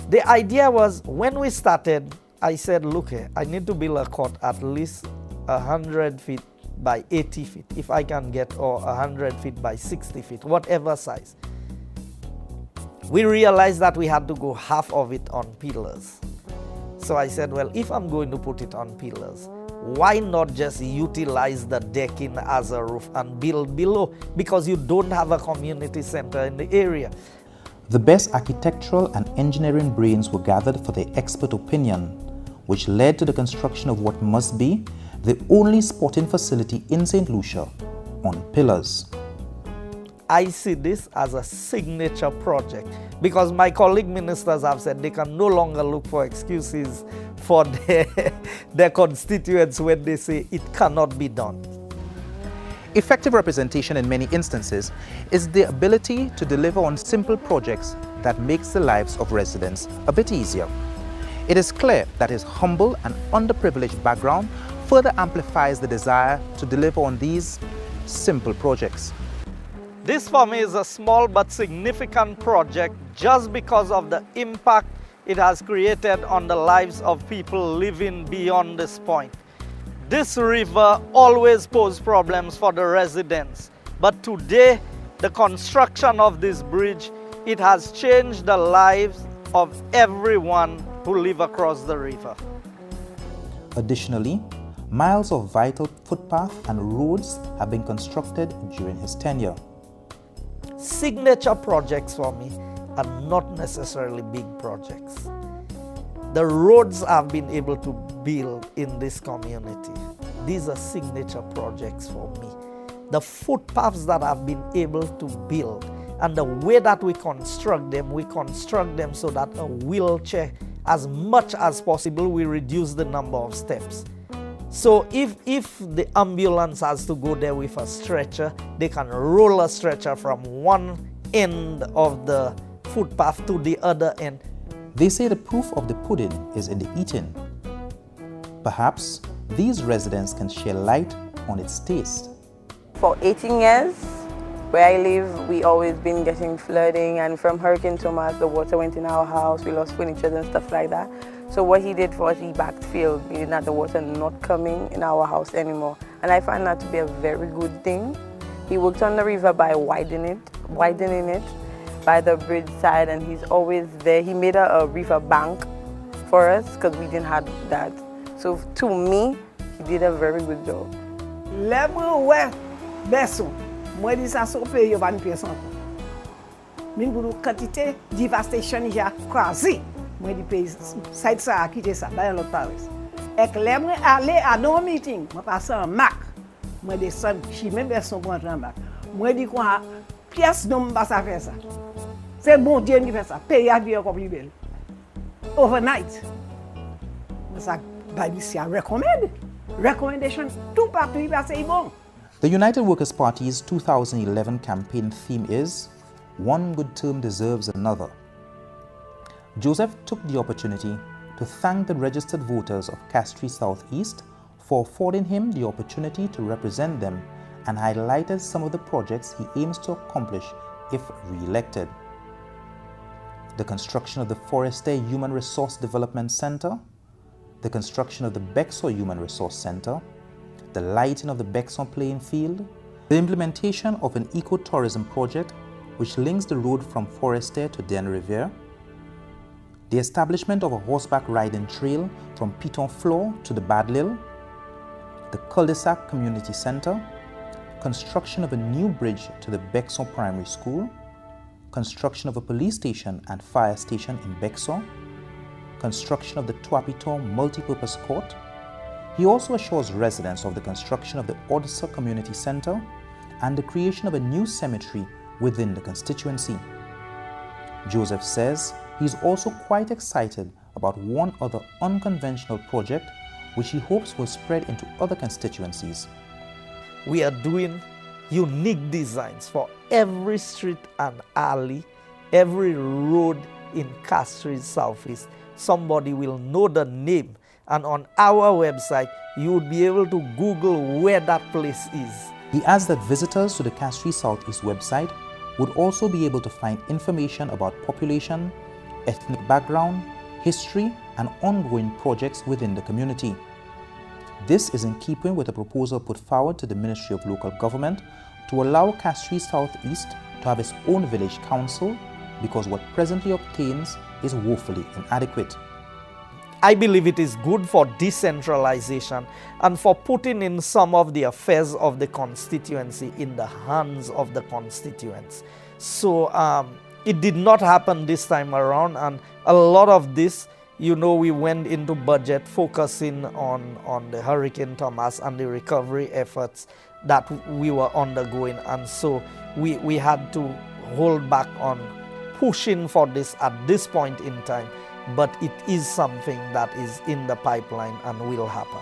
The idea was, when we started, I said, look here, I need to build a court at least 100 feet by 80 feet, if I can get, or 100 feet by 60 feet, whatever size. We realized that we had to go half of it on pillars. So I said, well, if I'm going to put it on pillars, why not just utilize the decking as a roof and build below? Because you don't have a community center in the area. The best architectural and engineering brains were gathered for their expert opinion, which led to the construction of what must be the only sporting facility in St. Lucia on pillars. I see this as a signature project because my colleague ministers have said they can no longer look for excuses for their constituents when they say it cannot be done. Effective representation in many instances is the ability to deliver on simple projects that makes the lives of residents a bit easier. It is clear that his humble and underprivileged background further amplifies the desire to deliver on these simple projects. This for me is a small but significant project just because of the impact it has created on the lives of people living beyond this point. This river always posed problems for the residents, but today the construction of this bridge, it has changed the lives of everyone who live across the river. Additionally, miles of vital footpath and roads have been constructed during his tenure. Signature projects for me are not necessarily big projects. The roads I've been able to build in this community, these are signature projects for me. The footpaths that I've been able to build and the way that we construct them so that a wheelchair, as much as possible, we reduce the number of steps. So if the ambulance has to go there with a stretcher, they can roll a stretcher from one end of the footpath to the other end. They say the proof of the pudding is in the eating. Perhaps these residents can shed light on its taste. For 18 years, where I live, we always been getting flooding, and from Hurricane Thomas, the water went in our house, we lost furniture and stuff like that. So what he did for us, he backfilled, meaning that the water not coming in our house anymore. And I find that to be a very good thing. He worked on the river by widening it by the bridge side, and he's always there. He made a river bank for us because we didn't have that. So to me, he did a very good job. Moi dis ça so pays va nous payer sans. Min pour quantité devastation ja quasi. Moi dis pays site ça quitter ça dans l'autre Paris. Et que les moi aller à nos meeting, moi passer en Mac. Moi descendre chi même personne pour entrer en Mac. Moi dis quoi pièce non pas ça faire ça. C'est bon Dieu qui fait ça. Pays a vie encore plus belle. Overnight. Ça ba ici à recommend. Recommendation tout partout il va c'est bon. The United Workers' Party's 2011 campaign theme is "One good term deserves another." Joseph took the opportunity to thank the registered voters of Castries Southeast for affording him the opportunity to represent them and highlighted some of the projects he aims to accomplish if re-elected. The construction of the Forestier Human Resource Development Center, the construction of the Bexor Human Resource Center, the lighting of the Bexon playing field, the implementation of an eco-tourism project which links the road from Forestier to Den Riviere, the establishment of a horseback riding trail from Piton Floor to the Badlil, the Cul-de-sac Community Center, construction of a new bridge to the Bexon Primary School, construction of a police station and fire station in Bexon, construction of the Tuapiton Multipurpose Court. He also assures residents of the construction of the Odessa Community Center and the creation of a new cemetery within the constituency. Joseph says he is also quite excited about one other unconventional project which he hopes will spread into other constituencies. We are doing unique designs for every street and alley, every road in Castries Southeast. Somebody will know the name, and on our website you would be able to Google where that place is. He adds that visitors to the Castries Southeast website would also be able to find information about population, ethnic background, history, and ongoing projects within the community. This is in keeping with a proposal put forward to the Ministry of Local Government to allow Castries Southeast to have its own village council because what presently obtains is woefully inadequate. I believe it is good for decentralization and for putting in some of the affairs of the constituency in the hands of the constituents. So it did not happen this time around, and a lot of this, you know, we went into budget focusing on the Hurricane Thomas and the recovery efforts that we were undergoing, and so we had to hold back on pushing for this at this point in time. But it is something that is in the pipeline and will happen.